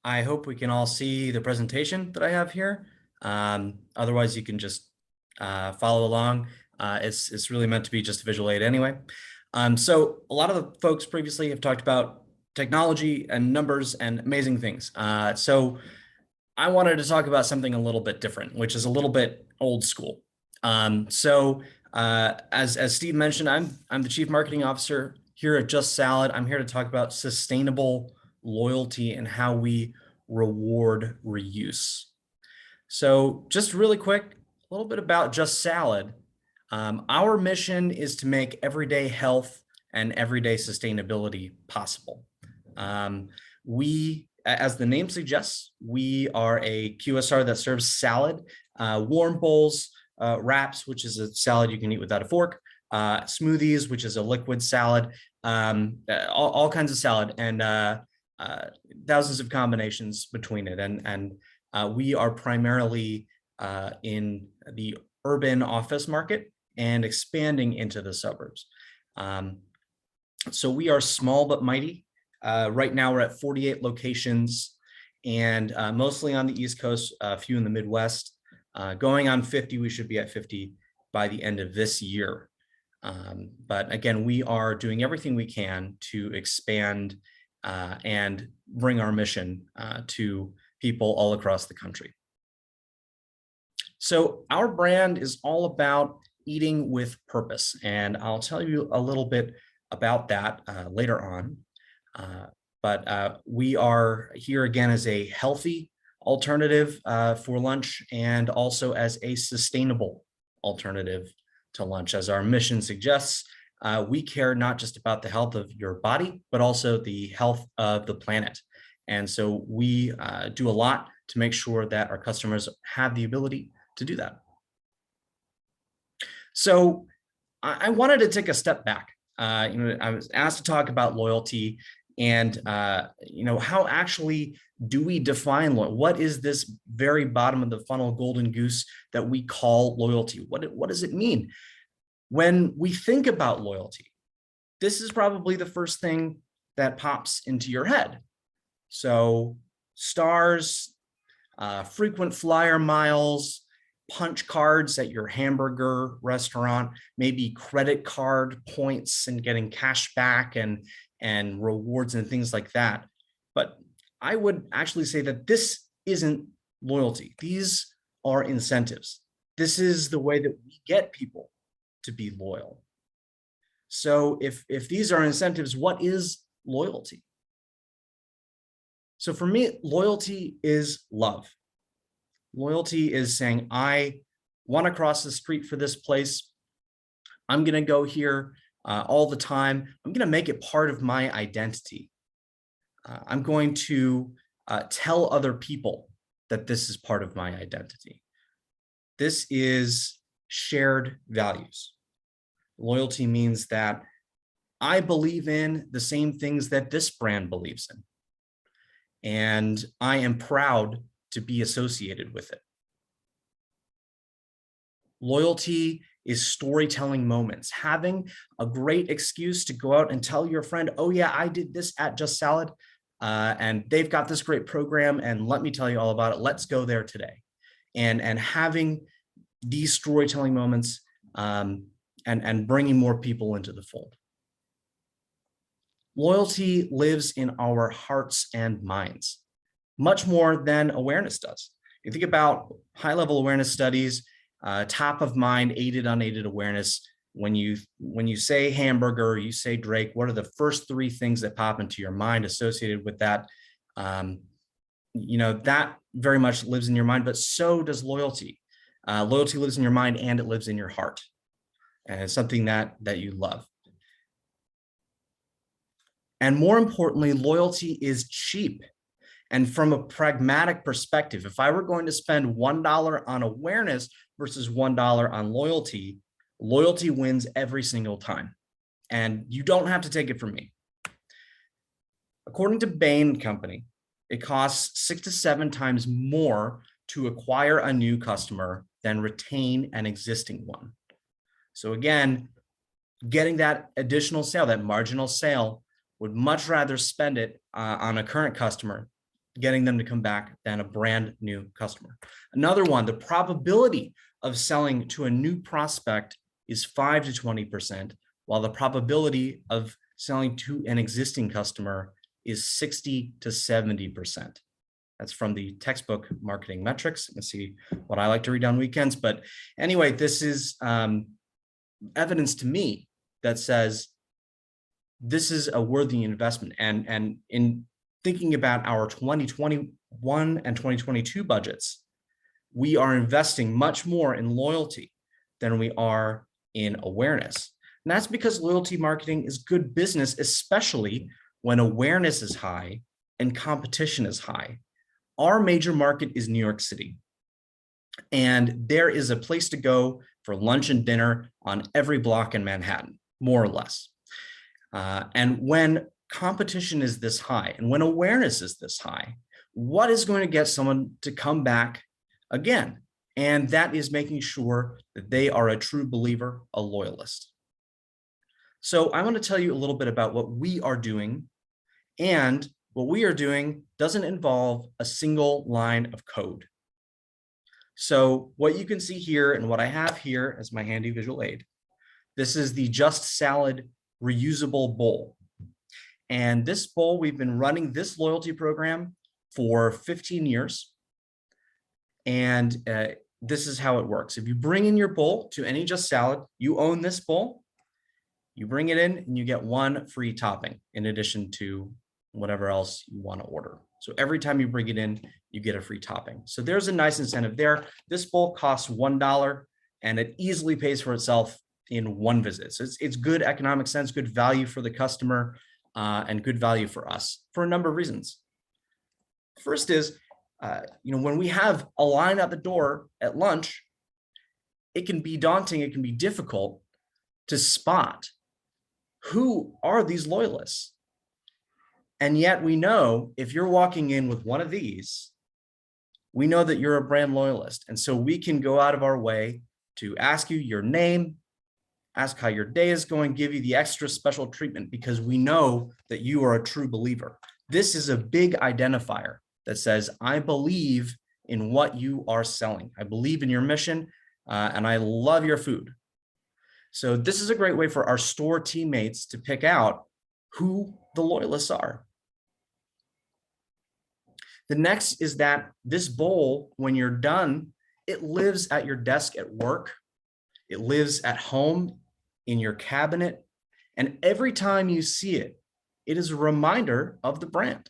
I hope we can all see the presentation that I have here. Otherwise, you can just follow along. It's really meant to be just a visual aid anyway. So a lot of the folks previously have talked about technology and numbers and amazing things. So I wanted to talk about something a little bit different, which is a little bit old school. As Steve mentioned, I'm the Chief Marketing Officer here at Just Salad. I'm here to talk about sustainable loyalty and how we reward reuse. So just really quick, a little bit about Just Salad. Our mission is to make everyday health and everyday sustainability possible. As the name suggests, we are a QSR that serves salad, warm bowls, wraps, which is a salad you can eat without a fork, smoothies, which is a liquid salad, all kinds of salad, and thousands of combinations between it. And we are primarily in the urban office market and expanding into the suburbs. So we are small but mighty. Right now we're at 48 locations and mostly on the East Coast, a few in the Midwest. Going on 50, we should be at 50 by the end of this year. But again, we are doing everything we can to expand and bring our mission to people all across the country. So our brand is all about eating with purpose, and I'll tell you a little bit about that later on. But we are here again as a healthy alternative for lunch and also as a sustainable alternative to lunch. As our mission suggests, we care not just about the health of your body, but also the health of the planet. And so we do a lot to make sure that our customers have the ability to do that. So I wanted to take a step back. I was asked to talk about loyalty and how actually do we define loyalty? What is this very bottom of the funnel golden goose that we call loyalty? What does it mean? When we think about loyalty, this is probably the first thing that pops into your head. So stars, frequent flyer miles, punch cards at your hamburger restaurant, maybe credit card points and getting cash back and rewards and things like that. But I would actually say that this isn't loyalty. These are incentives. This is the way that we get people to be loyal. So if these are incentives, what is loyalty? So for me, loyalty is love. Loyalty is saying, I want to cross the street for this place. I'm going to go here all the time. I'm going to make it part of my identity. I'm going to tell other people that this is part of my identity. This is shared values. Loyalty means that I believe in the same things that this brand believes in. And I am proud to be associated with it. Loyalty is storytelling moments, having a great excuse to go out and tell your friend, oh yeah, I did this at Just Salad, and they've got this great program, and let me tell you all about it. Let's go there today. And having these storytelling moments and bringing more people into the fold. Loyalty lives in our hearts and minds, much more than awareness does. You think about high-level awareness studies, top of mind, aided, unaided awareness. When you say hamburger, you say Drake, what are the first three things that pop into your mind associated with that? That very much lives in your mind, but so does loyalty. Loyalty lives in your mind and it lives in your heart. And it's something that you love. And more importantly, loyalty is cheap. And from a pragmatic perspective, if I were going to spend $1 on awareness versus $1 on loyalty, loyalty wins every single time. And you don't have to take it from me. According to Bain Company, it costs 6 to 7 times more to acquire a new customer than retain an existing one. So again, getting that additional sale, that marginal sale, would much rather spend it on a current customer getting them to come back than a brand new customer. Another one, the probability of selling to a new prospect is 5 to 20%, while the probability of selling to an existing customer is 60 to 70%. That's from the textbook Marketing Metrics. You can see what I like to read on weekends. But anyway, this is evidence to me that says this is a worthy investment. And in thinking about our 2021 and 2022 budgets, we are investing much more in loyalty than we are in awareness. And that's because loyalty marketing is good business, especially when awareness is high and competition is high. Our major market is New York City, and there is a place to go for lunch and dinner on every block in Manhattan, more or less. And when competition is this high and when awareness is this high, what is going to get someone to come back again? And that is making sure that they are a true believer, a loyalist. So I want to tell you a little bit about what we are doing, and what we are doing doesn't involve a single line of code. So what you can see here and what I have here as my handy visual aid, this is the Just Salad reusable bowl. And this bowl, we've been running this loyalty program for 15 years. And this is how it works. If you bring in your bowl to any Just Salad, you own this bowl, you bring it in and you get one free topping in addition to whatever else you want to order. So every time you bring it in, you get a free topping. So there's a nice incentive there. This bowl costs $1 and it easily pays for itself in one visit. So it's good economic sense, good value for the customer, and good value for us for a number of reasons. First is, when we have a line at the door at lunch, it can be daunting, it can be difficult to spot who are these loyalists. And yet we know if you're walking in with one of these, we know that you're a brand loyalist. And so we can go out of our way to ask you your name, ask how your day is going, give you the extra special treatment because we know that you are a true believer. This is a big identifier that says, I believe in what you are selling. I believe in your mission, and I love your food. So this is a great way for our store teammates to pick out who the loyalists are. The next is that this bowl, when you're done, it lives at your desk at work. It lives at home, in your cabinet. And every time you see it, it is a reminder of the brand.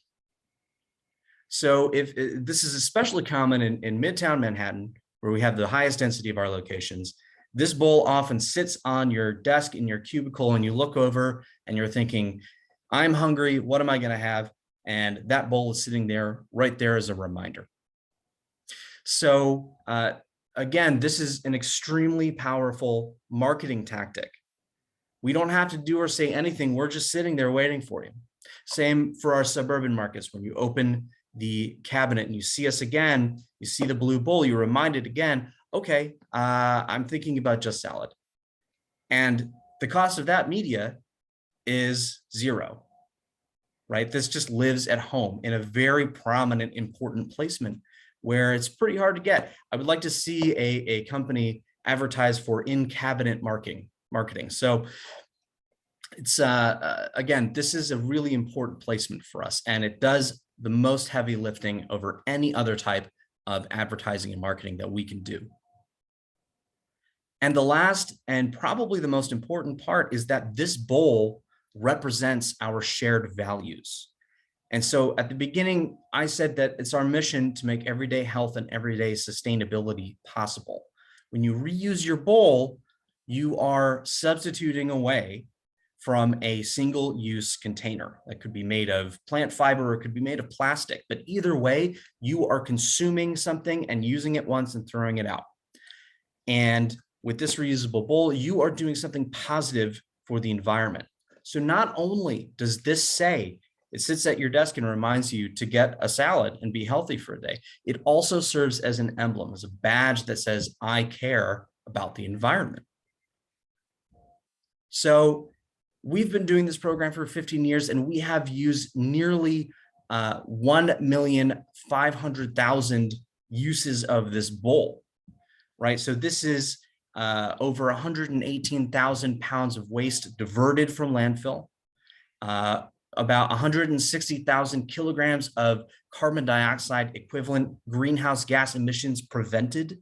So if this is especially common in Midtown Manhattan, where we have the highest density of our locations, this bowl often sits on your desk in your cubicle and you look over and you're thinking, I'm hungry, what am I going to have? And that bowl is sitting there, right there as a reminder. So again, this is an extremely powerful marketing tactic. We don't have to do or say anything. We're just sitting there waiting for you. Same for our suburban markets. When you open the cabinet and you see us again, you see the blue bowl, you're reminded again, okay, I'm thinking about Just Salad. And the cost of that media is zero, right? This just lives at home in a very prominent, important placement where it's pretty hard to get. I would like to see a company advertise for in-cabinet marketing. So it's, again, this is a really important placement for us, and it does the most heavy lifting over any other type of advertising and marketing that we can do. And the last and probably the most important part is that this bowl represents our shared values. And so at the beginning, I said that it's our mission to make everyday health and everyday sustainability possible. When you reuse your bowl, you are substituting away from a single-use container that could be made of plant fiber or it could be made of plastic. But either way, you are consuming something and using it once and throwing it out. And with this reusable bowl, you are doing something positive for the environment. So not only does this say it sits at your desk and reminds you to get a salad and be healthy for a day, it also serves as an emblem, as a badge that says, I care about the environment. So we've been doing this program for 15 years and we have used nearly 1,500,000 uses of this bowl, right? So this is over 118,000 pounds of waste diverted from landfill, about 160,000 kilograms of carbon dioxide equivalent greenhouse gas emissions prevented.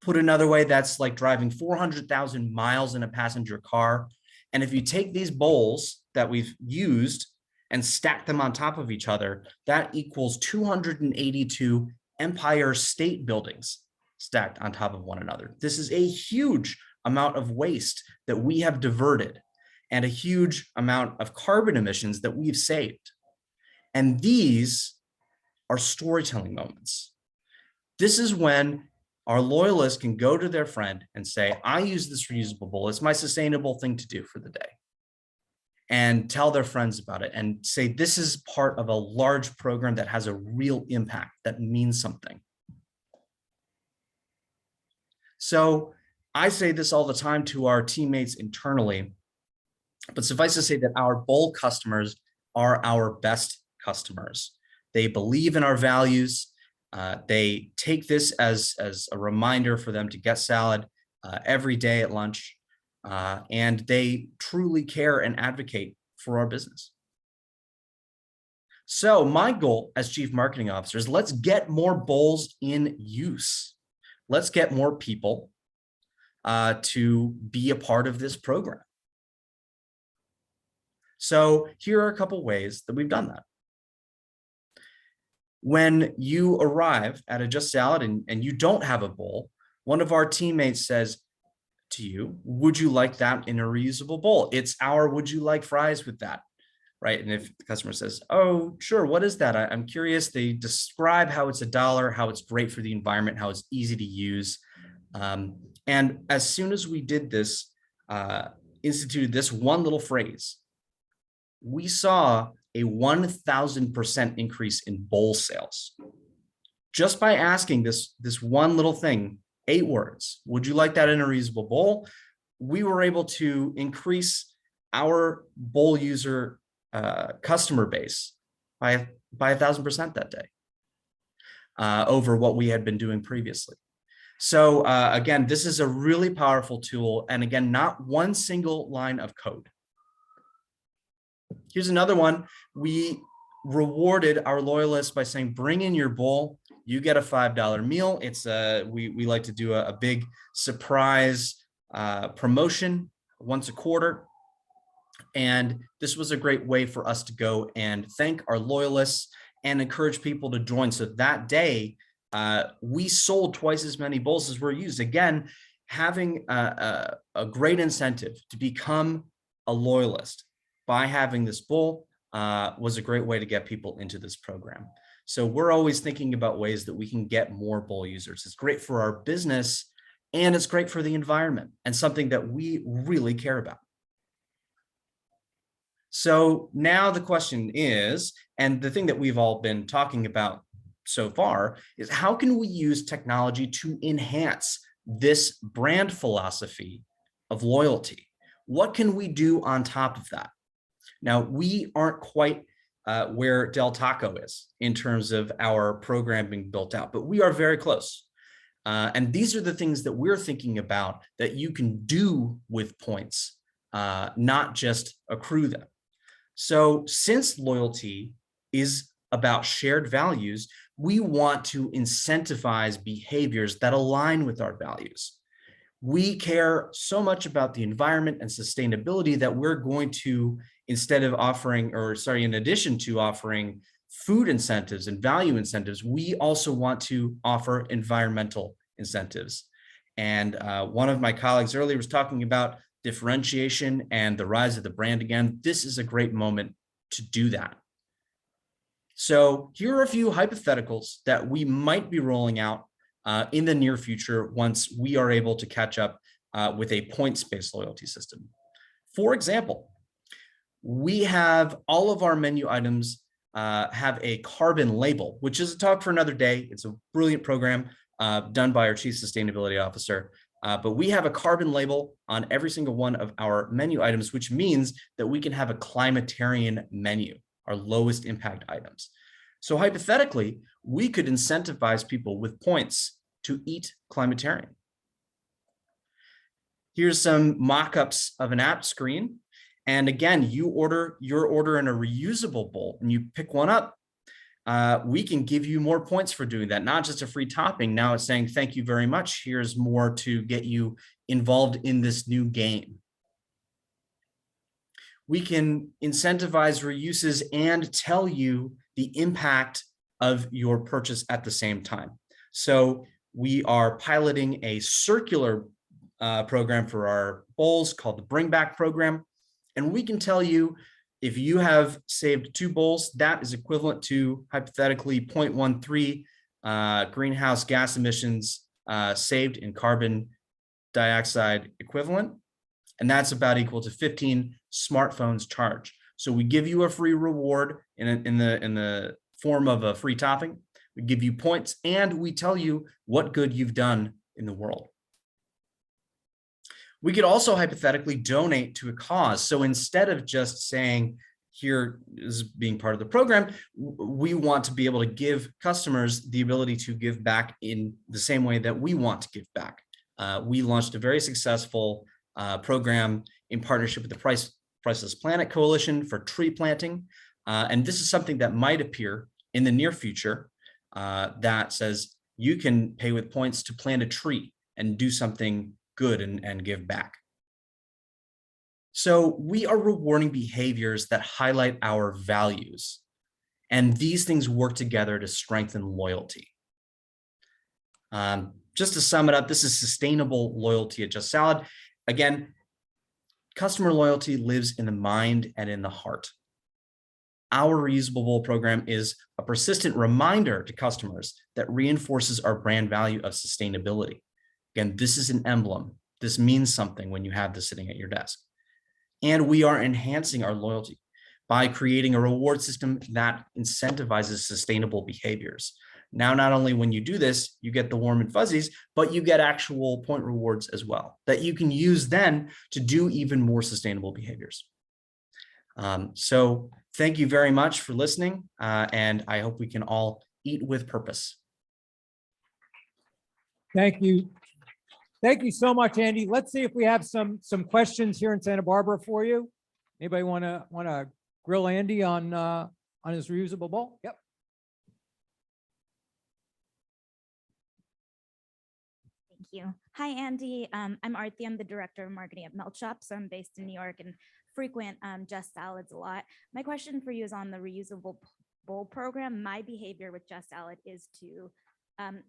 Put another way, that's like driving 400,000 miles in a passenger car. And if you take these bowls that we've used and stack them on top of each other, that equals 282 Empire State Buildings stacked on top of one another. This is a huge amount of waste that we have diverted and a huge amount of carbon emissions that we've saved. And these are storytelling moments. This is when our loyalists can go to their friend and say, I use this reusable bowl. It's my sustainable thing to do for the day. And tell their friends about it and say, this is part of a large program that has a real impact, that means something. So I say this all the time to our teammates internally, but suffice to say that our bowl customers are our best customers. They believe in our values. They take this as a reminder for them to get salad every day at lunch. And they truly care and advocate for our business. So my goal as Chief Marketing Officer is let's get more bowls in use. Let's get more people to be a part of this program. So here are a couple ways that we've done that. When you arrive at a Just Salad and you don't have a bowl, one of our teammates says to you, would you like that in a reusable bowl? It's our, would you like fries with that? Right. And if the customer says, oh, sure, what is that? I'm curious. They describe how it's $1, how it's great for the environment, how it's easy to use. And as soon as we did this, instituted this one little phrase, we saw a 1,000% increase in bowl sales. Just by asking this one little thing, 8 words, would you like that in a reusable bowl? We were able to increase our bowl user customer base by 1,000% that day over what we had been doing previously. So again, this is a really powerful tool. And again, not one single line of code. Here's another one. We rewarded our loyalists by saying, bring in your bowl, you get a $5 meal. It's we like to do a big surprise promotion once a quarter. And this was a great way for us to go and thank our loyalists and encourage people to join. So that day, we sold twice as many bowls as were used. Again, having a great incentive to become a loyalist by having this bowl was a great way to get people into this program. So we're always thinking about ways that we can get more bowl users. It's great for our business and it's great for the environment and something that we really care about. So now the question is, and the thing that we've all been talking about so far is how can we use technology to enhance this brand philosophy of loyalty? What can we do on top of that? Now, we aren't quite where Del Taco is in terms of our program being built out, but we are very close. And these are the things that we're thinking about that you can do with points, not just accrue them. So since loyalty is about shared values, we want to incentivize behaviors that align with our values. We care so much about the environment and sustainability that we're going to, instead of offering, or sorry, in addition to offering food incentives and value incentives, we also want to offer environmental incentives. And one of my colleagues earlier was talking about differentiation and the rise of the brand again. This is a great moment to do that. So here are a few hypotheticals that we might be rolling out in the near future once we are able to catch up with a points-based loyalty system. For example, we have all of our menu items have a carbon label, which is a talk for another day. It's a brilliant program done by our Chief Sustainability Officer. But we have a carbon label on every single one of our menu items, which means that we can have a climatarian menu. our lowest impact items. So hypothetically, we could incentivize people with points to eat climatarian. Here's some mock-ups of an app screen. And again, you order your order in a reusable bowl and you pick one up. We can give you more points for doing that, not just a free topping. Now it's saying, thank you very much. Here's more to get you involved in this new game. We can incentivize reuses and tell you the impact of your purchase at the same time. So we are piloting a circular program for our bowls called the Bring Back program. And we can tell you if you have saved 2 bowls, that is equivalent to hypothetically 0.13 greenhouse gas emissions saved in carbon dioxide equivalent. And that's about equal to 15 smartphones charged. So we give you a free reward in the form of a free topping. We give you points and we tell you what good you've done in the world. We could also hypothetically donate to a cause. So instead of just saying, here is being part of the program, we want to be able to give customers the ability to give back in the same way that we want to give back. We launched a very successful program in partnership with the Priceless Planet Coalition for tree planting. And this is something that might appear in the near future that says you can pay with points to plant a tree and do something good and give back. So we are rewarding behaviors that highlight our values. And these things work together to strengthen loyalty. Just to sum it up, this is sustainable loyalty at Just Salad. Again, customer loyalty lives in the mind and in the heart. Our reusable bowl program is a persistent reminder to customers that reinforces our brand value of sustainability. Again, this is an emblem. This means something when you have this sitting at your desk. And we are enhancing our loyalty by creating a reward system that incentivizes sustainable behaviors. Now, not only when you do this, you get the warm and fuzzies, but you get actual point rewards as well that you can use then to do even more sustainable behaviors. So thank you very much for listening. And I hope we can all eat with purpose. Thank you. Thank you so much, Andy. Let's see if we have some questions here in Santa Barbara for you. Anybody want to grill Andy on his reusable bowl? Yep. Thank you. Hi, Andy. I'm Arti. I'm the director of marketing at Melt Shop. So I'm based in New York and frequent Just Salads a lot. My question for you is on the reusable bowl program. My behavior with Just Salad is to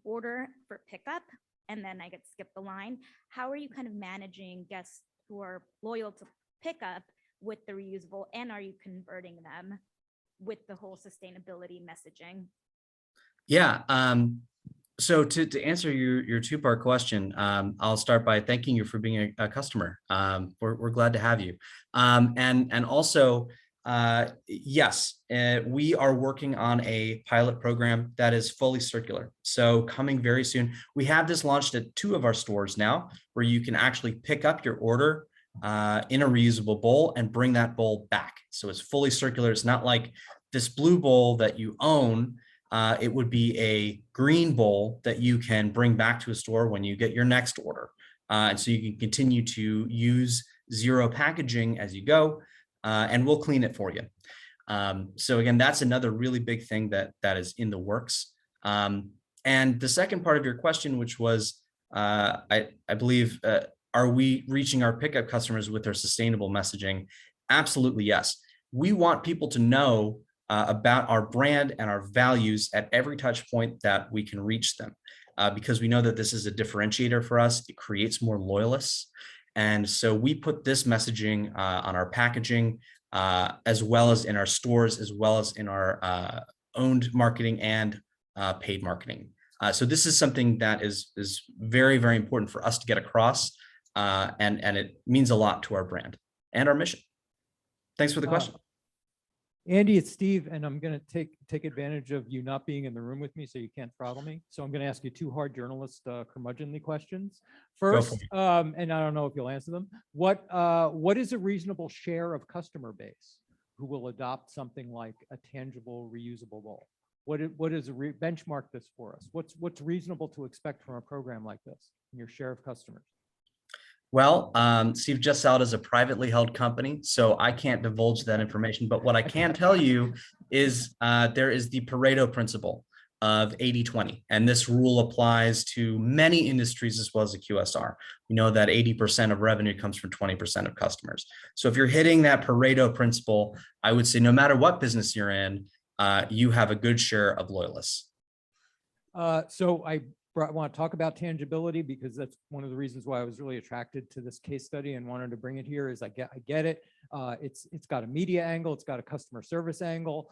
order for pickup, and then I get to skip the line. How are you kind of managing guests who are loyal to pickup with the reusable, and are you converting them with the whole sustainability messaging? Yeah. So to answer your 2-part question, I'll start by thanking you for being a customer. We're glad to have you. And also, yes, we are working on a pilot program that is fully circular. So coming very soon, we have this launched at 2 of our stores now, where you can actually pick up your order in a reusable bowl and bring that bowl back. So it's fully circular. It's not like this blue bowl that you own. It would be a green bowl that you can bring back to a store when you get your next order. And so you can continue to use zero packaging as you go, and we'll clean it for you. So again, that's another really big thing that is in the works. And the second part of your question, which was, I believe, are we reaching our pickup customers with our sustainable messaging? Absolutely, yes. We want people to know about our brand and our values at every touch point that we can reach them, because we know that this is a differentiator for us. It creates more loyalists. And so we put this messaging on our packaging, as well as in our stores, as well as in our owned marketing and paid marketing. So this is something that is very, very important for us to get across, and it means a lot to our brand and our mission. Thanks for the question. Andy, it's Steve, and I'm going to take advantage of you not being in the room with me, so you can't throttle me. So I'm going to ask you 2 hard journalist curmudgeonly questions. First, and I don't know if you'll answer them. What is a reasonable share of customer base who will adopt something like a tangible reusable bowl? What is benchmark this for us? What's reasonable to expect from a program like this in your share of customers? Well, Steve Just Salad is a privately held company, so I can't divulge that information. But what I can tell you is there is the Pareto principle of 80-20, and this rule applies to many industries as well as the QSR. We know that 80% of revenue comes from 20% of customers. So if you're hitting that Pareto principle, I would say no matter what business you're in, you have a good share of loyalists. So I want to talk about tangibility because that's one of the reasons why I was really attracted to this case study and wanted to bring it here. Is I get it. It's got a media angle, it's got a customer service angle,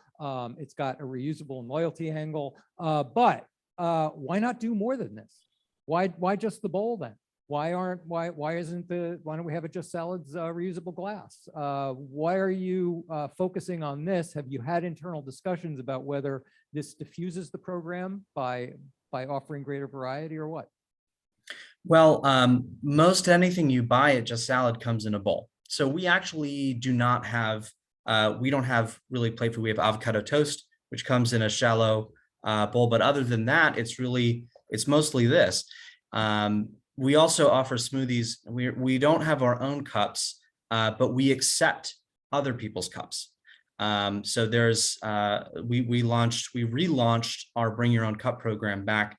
it's got a reusable and loyalty angle. But why not do more than this? Why just the bowl then? Why don't we have it Just Salads reusable glass? Why are you focusing on this? Have you had internal discussions about whether this diffuses the program by offering greater variety or what? Well, most anything you buy at Just Salad comes in a bowl. So we actually do not have, we don't have really plate food. We have avocado toast, which comes in a shallow bowl. But other than that, it's mostly this. We also offer smoothies. We don't have our own cups, but we accept other people's cups. So there's we relaunched our Bring Your Own Cup program back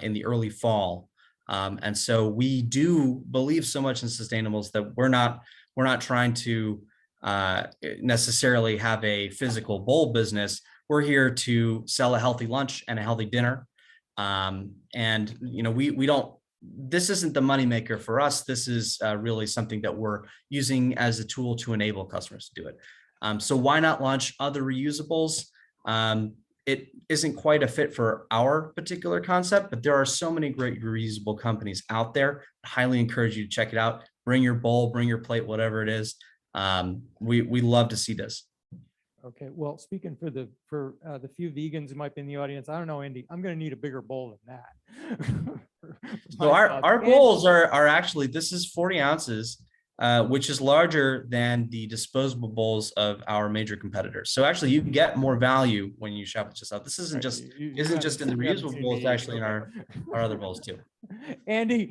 in the early fall, and so we do believe so much in sustainables that we're not trying to necessarily have a physical bowl business. We're here to sell a healthy lunch and a healthy dinner, and we don't. This isn't the moneymaker for us. This is really something that we're using as a tool to enable customers to do it. So why not launch other reusables? It isn't quite a fit for our particular concept, but there are so many great reusable companies out there. I highly encourage you to check it out. Bring your bowl, bring your plate, whatever it is. We love to see this. Okay, well, speaking for the few vegans who might be in the audience, I don't know, Andy, I'm going to need a bigger bowl than that. So our bowls are actually, this is 40 ounces. Which is larger than the disposable bowls of our major competitors. So actually, you get more value when you shop at Just Salad. This isn't just in the reusable bowls, it's actually in our other bowls too. Andy,